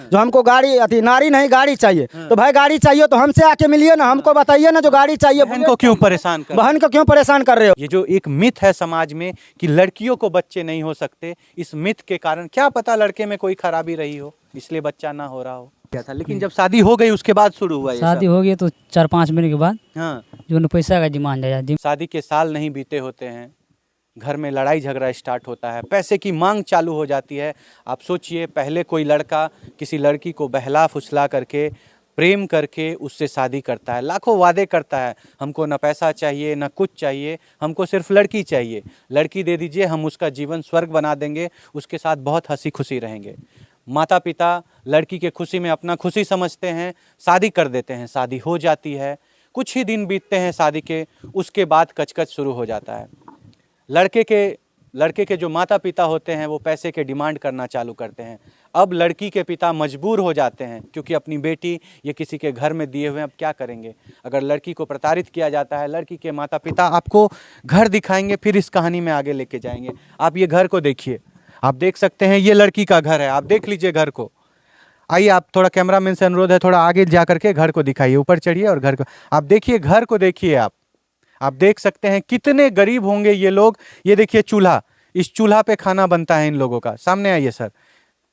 जो हमको गाड़ी अति नारी नहीं गाड़ी चाहिए। तो भाई गाड़ी चाहिए तो हमसे आके मिलिए ना, हमको बताइए ना जो गाड़ी चाहिए। बहन को क्यों परेशान कर बहन को क्यों परेशान कर रहे हो? ये जो एक मिथ है समाज में कि लड़कियों को बच्चे नहीं हो सकते, इस मिथ के कारण क्या पता लड़के में कोई खराबी रही हो इसलिए बच्चा ना हो रहा हो क्या था। लेकिन जब शादी हो गई उसके बाद शुरू हुआ ये शादी सब। हो गई तो 4-5 महीने के बाद हाँ, जो पैसा का डिमांड है। शादी के साल नहीं बीते होते हैं, घर में लड़ाई झगड़ा स्टार्ट होता है, पैसे की मांग चालू हो जाती है। आप सोचिए, पहले कोई लड़का किसी लड़की को बहला फुसला करके प्रेम करके उससे शादी करता है, लाखों वादे करता है, हमको ना पैसा चाहिए ना कुछ चाहिए, हमको सिर्फ लड़की चाहिए, लड़की दे दीजिए, हम उसका जीवन स्वर्ग बना देंगे, उसके साथ बहुत हंसी खुशी रहेंगे। माता पिता लड़की के खुशी में अपना खुशी समझते हैं, शादी कर देते हैं, शादी हो जाती है, कुछ ही दिन बीतते हैं शादी के, उसके बाद कचकच शुरू हो जाता है। लड़के के जो माता पिता होते हैं वो पैसे के डिमांड करना चालू करते हैं। अब लड़की के पिता मजबूर हो जाते हैं क्योंकि अपनी बेटी ये किसी के घर में दिए हुए हैं, अब क्या करेंगे। अगर लड़की को प्रताड़ित किया जाता है, लड़की के माता पिता आपको घर दिखाएंगे, फिर इस कहानी में आगे लेके जाएंगे। आप ये घर को देखिए, आप देख सकते हैं ये लड़की का घर है, आप देख लीजिए घर को। आइए, आप थोड़ा कैमरामैन से अनुरोध है, थोड़ा आगे जा करके घर को दिखाइए, ऊपर चढ़िए और घर को आप देखिए, घर को देखिए। आप देख सकते हैं कितने गरीब होंगे ये लोग। ये देखिए चूल्हा, इस चूल्हा पे खाना बनता है इन लोगों का। सामने आइए सर,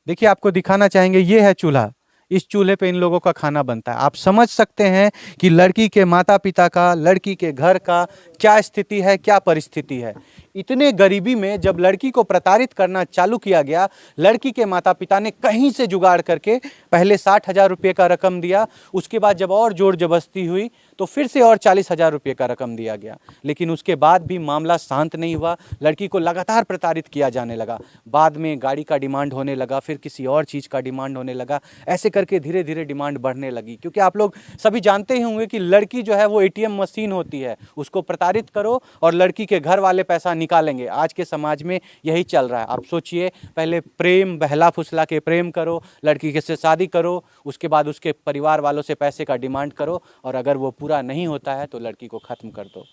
देखिए आपको दिखाना चाहेंगे, ये है चूल्हा, इस चूल्हे पे इन लोगों का खाना बनता है। आप समझ सकते हैं कि लड़की के माता पिता का, लड़की के घर का क्या स्थिति है, क्या परिस्थिति है। इतने गरीबी में जब लड़की को प्रताड़ित करना चालू किया गया, लड़की के माता पिता ने कहीं से जुगाड़ करके पहले 60,000 रुपये का रकम दिया, उसके बाद जब और जोर जबरदस्ती हुई तो फिर से और 40,000 रुपये का रकम दिया गया। लेकिन उसके बाद भी मामला शांत नहीं हुआ, लड़की को लगातार प्रताड़ित किया जाने लगा। बाद में गाड़ी का डिमांड होने लगा, फिर किसी और चीज़ का डिमांड होने लगा, ऐसे करके धीरे धीरे डिमांड बढ़ने लगी। क्योंकि आप लोग सभी जानते ही होंगे कि लड़की जो है वो ATM मशीन होती है, उसको प्रताड़ित करो और लड़की के घर वाले पैसा निकालेंगे। आज के समाज में यही चल रहा है। आप सोचिए, पहले प्रेम बहला फुसला के प्रेम करो, लड़की के से शादी करो, उसके बाद उसके परिवार वालों से पैसे का डिमांड करो, और अगर वो पूरा नहीं होता है तो लड़की को ख़त्म कर दो।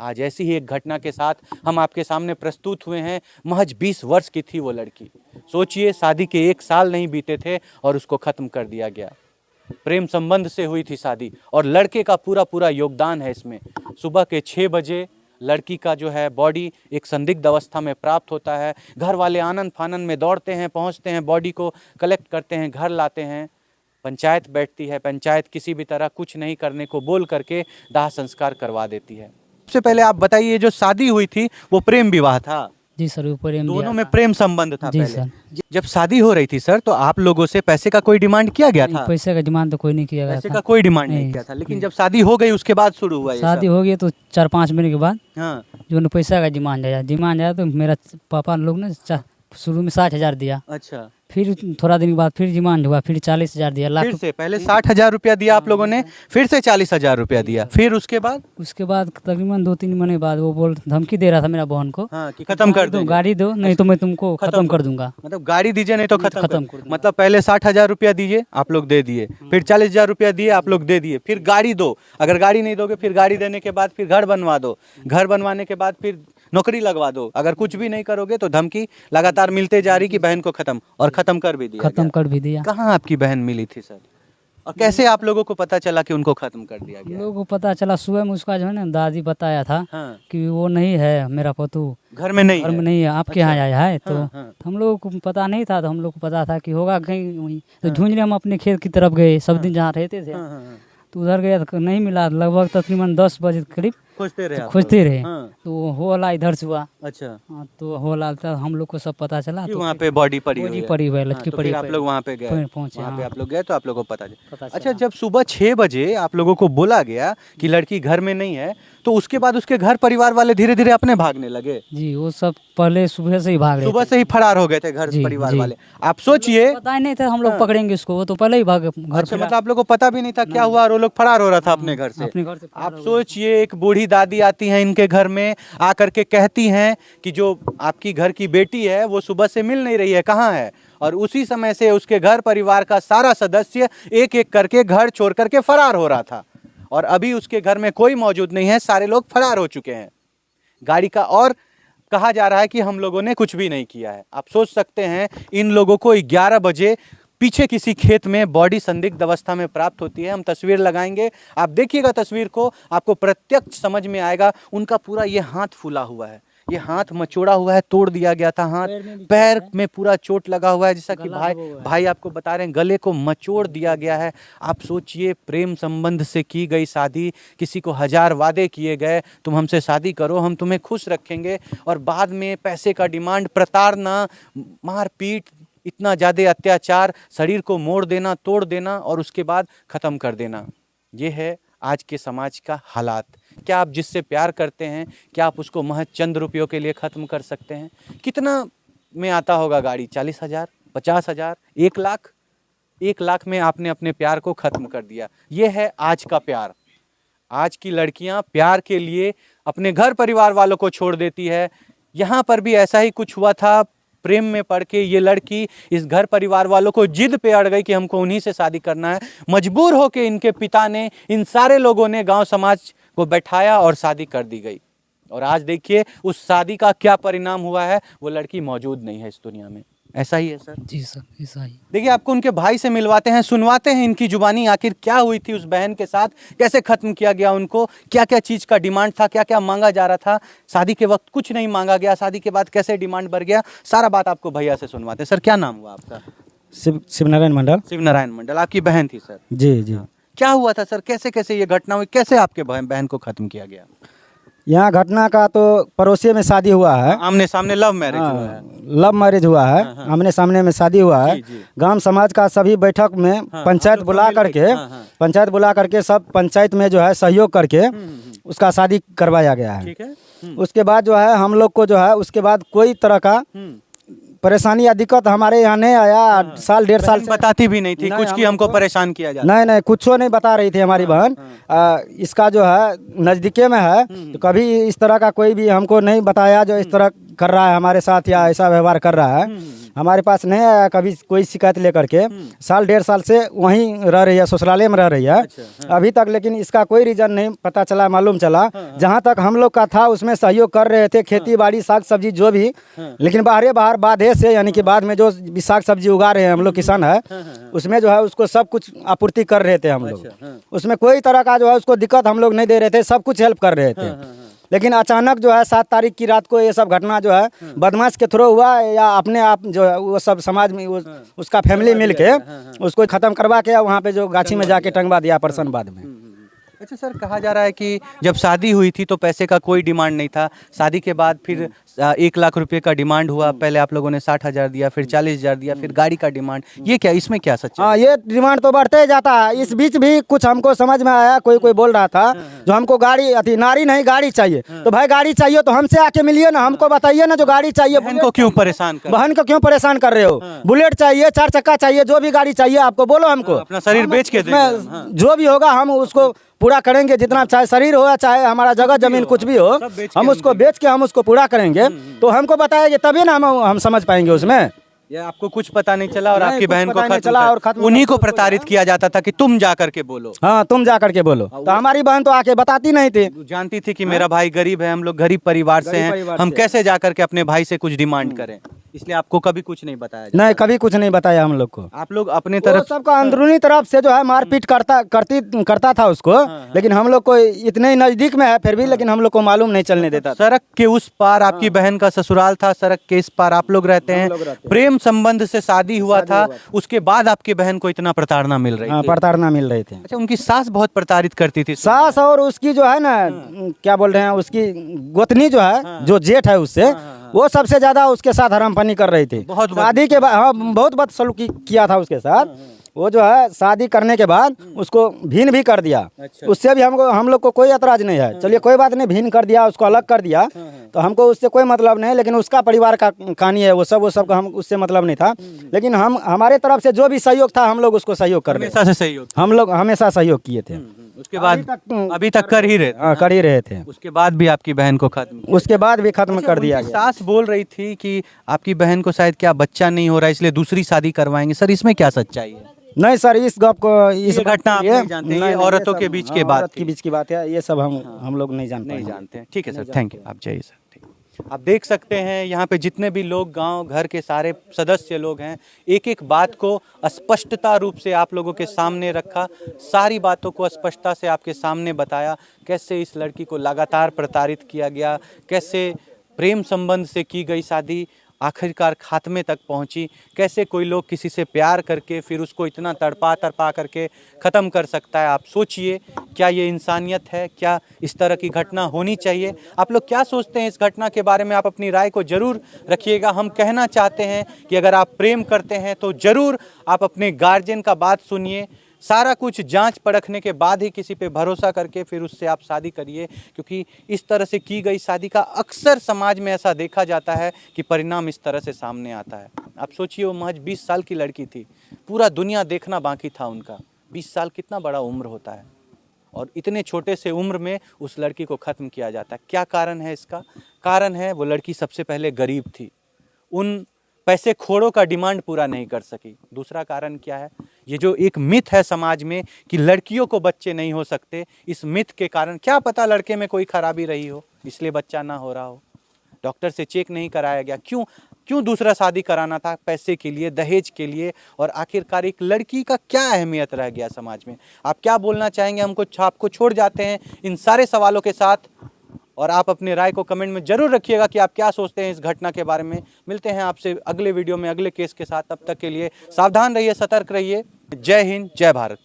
आज ऐसी ही एक घटना के साथ हम आपके सामने प्रस्तुत हुए हैं। महज 20 वर्ष की थी वो लड़की। सोचिए, शादी के 1 साल नहीं बीते थे और उसको ख़त्म कर दिया गया। प्रेम संबंध से हुई थी शादी और लड़के का पूरा योगदान है इसमें। सुबह के 6 बजे लड़की का जो है बॉडी एक संदिग्ध अवस्था में प्राप्त होता है। घर वाले आनंद फानन में दौड़ते हैं, पहुंचते हैं, बॉडी को कलेक्ट करते हैं, घर लाते हैं। पंचायत बैठती है, पंचायत किसी भी तरह कुछ नहीं करने को बोल करके दाह संस्कार करवा देती है। सबसे पहले आप बताइए, जो शादी हुई थी वो प्रेम विवाह था? जी सर, वो प्रेम दोनों में प्रेम संबंध था जी पहले। सर। जब शादी हो रही थी सर, तो आप लोगों से पैसे का कोई डिमांड किया गया था? पैसे का डिमांड तो कोई नहीं किया गया पैसे था। का कोई डिमांड नहीं नहीं। किया था। लेकिन जब शादी हो गई उसके बाद शुरू हुआ ये शादी सब। हो गई तो 4-5 महीने के बाद हाँ, जो पैसा का डिमांड आया तो मेरा पापा लोग ने शुरू में 60,000 दिया। अच्छा, फिर थोड़ा दिन के बाद फिर डिमांड हुआ, फिर 40,000 दिया। फिर से पहले 60,000 रुपया दिया आप लोगों ने, फिर से 40,000 रुपया दिया, फिर उसके बाद तकरीबन 2-3 महीने बाद वो धमकी दे रहा था मेरा बहन को, हाँ कि खत्म कर दो, गाड़ी दो नहीं तो मैं तुमको खत्म कर दूंगा। मतलब गाड़ी दीजिए नहीं तो खत्म खत्म कर। मतलब पहले 60,000 रुपया दीजिए, आप लोग दे दिए, फिर 40,000 रुपया दिए, आप लोग दे दिए, फिर गाड़ी दो, अगर गाड़ी नहीं दोगे फिर गाड़ी देने के बाद फिर घर बनवा दो, घर बनवाने के बाद फिर नौकरी लगवा दो, अगर कुछ भी नहीं करोगे तो धमकी लगातार मिलते जा रही कि बहन को खत्म, और खत्म कर भी दिया। खत्म कर भी दिया। कहाँ आपकी बहन मिली थी सर, और कैसे आप लोगों को पता चला कि उनको खत्म कर दिया गया? लोगों को पता चला सुबह में, उसका जो है ना दादी बताया था हाँ, कि वो नहीं है, मेरा पतू घर में नहीं घर में है। नहीं है, आपके यहाँ आया है। तो हाँ, हाँ। हम लोगों को पता नहीं था, तो हम लोग को पता था कि होगा कहीं वहीं। तो ढूंढने हम अपने खेत की तरफ गए, सब दिन जहाँ रहते थे। हाँ, हाँ, हाँ। तो उधर गया तो नहीं मिला, लगभग तकरीबन 10 बजे के करीब खोजते रहे आप खोजते लोग? रहे। हाँ, तो होला इधर से हुआ। अच्छा, हाँ, तो होला तो हम लोग को सब पता चला। कि तो वहाँ पे बॉडी पड़ी हुई बॉडी है। पड़ी हुई है, हाँ, लटकी तो पड़ी फिर आप हुई लोग वहाँ पे गए, पहुंचे। वहाँ पे हाँ, आप लोग गए तो आप लोगों को पता पता अच्छा, चला। जब सुबह 6 बजे आप लोगों को बोला गया कि लड़की घर में नहीं है, तो उसके बाद उसके घर परिवार वाले धीरे धीरे अपने भागने लगे? जी, वो सब पहले सुबह से ही भाग रहे सुबह से ही फरार हो गए थे घर जी, परिवार जी। वाले। आप सोचिए, पता ही नहीं था हम लोग हाँ। पकड़ेंगे उसको, वो तो पहले ही भाग घर अच्छा, पे मतलब आप लोग को पता भी नहीं था क्या हुआ और वो लोग फरार हो रहा था अपने घर से। अपने घर से फरार आप हो गए। सोचिए, एक बूढ़ी दादी आती हैं इनके घर में, आकर के कहती हैं कि जो आपकी घर की बेटी है वो सुबह से मिल नहीं रही है, कहाँ है? और उसी समय से उसके घर परिवार का सारा सदस्य एक एक करके घर छोड़ करके फरार हो रहा था, और अभी उसके घर में कोई मौजूद नहीं है, सारे लोग फरार हो चुके हैं। गाड़ी का और कहा जा रहा है कि हम लोगों ने कुछ भी नहीं किया है। आप सोच सकते हैं, इन लोगों को 11 बजे पीछे किसी खेत में बॉडी संदिग्ध अवस्था में प्राप्त होती है। हम तस्वीर लगाएंगे, आप देखिएगा तस्वीर को, आपको प्रत्यक्ष समझ में आएगा। उनका पूरा ये हाथ फूला हुआ है, ये हाथ मचोड़ा हुआ है, तोड़ दिया गया था हाथ, पैर में पूरा चोट लगा हुआ है, जैसा कि भाई आपको बता रहे हैं, गले को मचोड़ दिया गया है। आप सोचिए, प्रेम संबंध से की गई शादी, किसी को 1000 वादे किए गए, तुम हमसे शादी करो, हम तुम्हें खुश रखेंगे, और बाद में पैसे का डिमांड, प्रताड़ना, मारपीट, इतना ज़्यादा अत्याचार, शरीर को मोड़ देना, तोड़ देना और उसके बाद ख़त्म कर देना। ये है आज के समाज का हालात। क्या आप जिससे प्यार करते हैं, क्या आप उसको महज चंद रुपयों के लिए ख़त्म कर सकते हैं? कितना में आता होगा गाड़ी? 40,000, 50,000, 1 लाख? 1 लाख में आपने अपने प्यार को ख़त्म कर दिया। ये है आज का प्यार। आज की लड़कियां प्यार के लिए अपने घर परिवार वालों को छोड़ देती है। यहाँ पर भी ऐसा ही कुछ हुआ था। प्रेम में पड़ के ये लड़की इस घर परिवार वालों को जिद पे अड़ गई कि हमको उन्हीं से शादी करना है। मजबूर होकर इनके पिता ने, इन सारे लोगों ने, गांव समाज को बैठाया और शादी कर दी गई। और आज देखिए उस शादी का क्या परिणाम हुआ है। वो लड़की मौजूद नहीं है इस दुनिया में। ऐसा ही है सर? जी सर, ऐसा ही। देखिए, आपको उनके भाई से मिलवाते हैं, सुनवाते हैं इनकी जुबानी, आखिर क्या हुई थी उस बहन के साथ, कैसे खत्म किया गया उनको, क्या क्या चीज़ का डिमांड था, क्या क्या मांगा जा रहा था। शादी के वक्त कुछ नहीं मांगा गया, शादी के बाद कैसे डिमांड बढ़ गया, सारा बात आपको भैया से सुनवाते हैं। सर, क्या नाम हुआ आपका? शिवनारायण मंडल। शिवनारायण मंडल। आपकी बहन थी सर? जी जी। क्या हुआ था सर, कैसे कैसे ये घटना हुई, कैसे आपके बहन को खत्म किया गया? यहाँ घटना का तो पड़ोसी में शादी हुआ है, आमने सामने लव मैरिज हुआ है। लव मैरिज हुआ है, आमने सामने में शादी हुआ है। जी, जी। गांव समाज का सभी बैठक में पंचायत बुला करके सब पंचायत में जो है सहयोग करके उसका शादी करवाया गया है। ठीक है। उसके बाद जो है हम लोग को जो है उसके बाद कोई तरह का परेशानी या दिक्कत हमारे यहाँ नहीं आया। साल 1.5 साल से बताती भी नहीं थी कुछ कि हमको परेशान किया जाता। नहीं, कुछ नहीं बता रही थी हमारी बहन। इसका जो है नज़दीके में है, तो कभी इस तरह का कोई भी हमको नहीं बताया जो इस तरह कर रहा है हमारे साथ या ऐसा व्यवहार कर रहा है। हमारे पास नहीं आया कभी कोई शिकायत लेकर के। साल 1.5 साल से वहीं रह रही है, ससुराले में रह रही है अभी तक, लेकिन इसका कोई रीज़न नहीं पता चला, मालूम चला। जहाँ तक हम लोग का था उसमें सहयोग कर रहे थे, खेती बाड़ी साग सब्जी जो भी, लेकिन बाहर बाधे से, यानी कि बाद में जो साग सब्जी उगा रहे हैं हम लोग किसान है, उसमें जो है उसको सब कुछ आपूर्ति कर रहे थे हम लोग। उसमें कोई तरह का जो है उसको दिक्कत हम लोग नहीं दे रहे थे, सब कुछ हेल्प कर रहे थे। लेकिन अचानक जो है 7 तारीख की रात को ये सब घटना जो है बदमाश के थ्रू हुआ या अपने आप जो है वो सब समाज में उसका फैमिली मिल के उसको ख़त्म करवा के वहाँ पे जो गाछी में जाके टंगवा दिया परसन बाद में। अच्छा सर, कहा जा रहा है कि जब शादी हुई थी तो पैसे का कोई डिमांड नहीं था, शादी के बाद फिर 1 लाख रुपए का डिमांड हुआ। पहले आप लोगों ने 60,000 दिया, फिर 40,000 दिया, फिर गाड़ी का डिमांड। ये क्या, इसमें क्या सच है? हाँ, ये डिमांड तो बढ़ते ही जाता है। इस बीच भी कुछ हमको समझ में आया, कोई बोल रहा था जो हमको गाड़ी अति नारी नहीं गाड़ी चाहिए। तो भाई गाड़ी चाहिए तो हमसे आके मिलिए ना, हमको बताइए ना जो गाड़ी चाहिए। बहन को क्यों परेशान कर बहन को क्यों परेशान कर रहे हो? बुलेट चाहिए, 4 चक्का चाहिए, जो भी गाड़ी चाहिए आपको बोलो हमको। अपना शरीर बेच के जो भी होगा हम उसको पूरा करेंगे, जितना चाहे शरीर हो चाहे हमारा जगह जमीन कुछ भी हो, हम उसको बेच के हम उसको पूरा करेंगे। तो हमको बताएंगे तभी ना हम समझ पाएंगे उसमें। या आपको कुछ पता नहीं चला और आपकी बहन को खत्म, उन्हीं को प्रताड़ित किया जाता था कि तुम जा करके बोलो। हाँ, तुम जा करके बोलो। तो हमारी बहन तो आके बताती नहीं थी, जानती थी कि मेरा भाई गरीब है, हम लोग गरीब परिवार से हैं, हम कैसे जा करके अपने भाई से कुछ डिमांड करें, इसलिए आपको कभी कुछ नहीं बताया? नहीं, कभी कुछ नहीं बताया हम लोग को। आप लोग अपने तरफ सबका अंदरूनी तरफ से जो है मारपीट करता था उसको, लेकिन हम लोग को इतने नजदीक में है फिर भी, लेकिन हम लोग को मालूम नहीं चलने देता। सड़क के उस पार आपकी बहन का ससुराल था, सड़क के इस पार आप लोग रहते हैं, प्रेम संबंध से शादी हुआ था, उसके बाद आपकी बहन को इतना प्रताड़ना मिल रही थी? प्रताड़ना मिल रही थी। अच्छा, उनकी सास बहुत प्रताड़ित करती थी? सास और उसकी जो है ना, क्या बोल रहे हैं, उसकी गोतनी जो है, जो जेठ है उससे, वो सबसे ज्यादा उसके साथ हरामपनी कर रही थी। शादी के बाद हाँ, बहुत बदसलूकी किया था उसके साथ। वो जो है शादी करने के बाद उसको भीन भी कर दिया। उससे भी हम लोग को कोई एतराज नहीं है, चलिए कोई बात नहीं, भीन कर दिया, उसको अलग कर दिया, तो हमको उससे कोई मतलब नहीं। लेकिन उसका परिवार का कहानी है वो सब का, हम उससे मतलब नहीं था। लेकिन हमारे तरफ से जो भी सहयोग था हम लोग उसको सहयोग कर रहे थे। हम लोग हमेशा सहयोग किए थे। उसके बाद अभी तक कर ही रहे थे। उसके बाद भी आपकी बहन को खत्म कर दिया गया। सास बोल रही थी कि आपकी बहन को शायद क्या बच्चा नहीं हो रहा है, इसलिए दूसरी शादी करवाएंगे। सर, इसमें क्या सच्चाई है? नहीं सर, इस गप को, इस घटना आप नहीं जानते, ये औरतों के बीच के बात की बात है, ये सब हम लोग नहीं जानते। ठीक है सर, थैंक यू, आप जाइए सर। आप देख सकते हैं यहाँ पे जितने भी लोग गांव घर के सारे सदस्य लोग हैं, एक एक बात को स्पष्टता रूप से आप लोगों के सामने रखा, सारी बातों को स्पष्टता से आपके सामने बताया। कैसे इस लड़की को लगातार प्रताड़ित किया गया, कैसे प्रेम संबंध से की गई शादी आखिरकार खात्मे तक पहुंची, कैसे कोई लोग किसी से प्यार करके फिर उसको इतना तड़पा करके ख़त्म कर सकता है। आप सोचिए, क्या ये इंसानियत है? क्या इस तरह की घटना होनी चाहिए? आप लोग क्या सोचते हैं इस घटना के बारे में? आप अपनी राय को ज़रूर रखिएगा। हम कहना चाहते हैं कि अगर आप प्रेम करते हैं तो ज़रूर आप अपने गार्जियन का बात सुनिए, सारा कुछ जांच परखने के बाद ही किसी पे भरोसा करके फिर उससे आप शादी करिए, क्योंकि इस तरह से की गई शादी का अक्सर समाज में ऐसा देखा जाता है कि परिणाम इस तरह से सामने आता है। आप सोचिए, वो महज 20 साल की लड़की थी, पूरा दुनिया देखना बाकी था उनका। 20 साल कितना बड़ा उम्र होता है, और इतने छोटे से उम्र में उस लड़की को ख़त्म किया जाता है। क्या कारण है इसका? कारण है वो लड़की सबसे पहले गरीब थी, उन पैसे खोड़ों का डिमांड पूरा नहीं कर सकी। दूसरा कारण क्या है? ये जो एक मिथ है समाज में कि लड़कियों को बच्चे नहीं हो सकते, इस मिथ के कारण क्या पता लड़के में कोई खराबी रही हो इसलिए बच्चा ना हो रहा हो, डॉक्टर से चेक नहीं कराया गया। क्यों दूसरा शादी कराना था? पैसे के लिए, दहेज के लिए। और आखिरकार एक लड़की का क्या अहमियत रह गया समाज में? आप क्या बोलना चाहेंगे? आपको छोड़ जाते हैं इन सारे सवालों के साथ, और आप अपने राय को कमेंट में जरूर रखिएगा कि आप क्या सोचते हैं इस घटना के बारे में। मिलते हैं आपसे अगले वीडियो में अगले केस के साथ। तब तक के लिए सावधान रहिए, सतर्क रहिए। जय हिंद, जय भारत।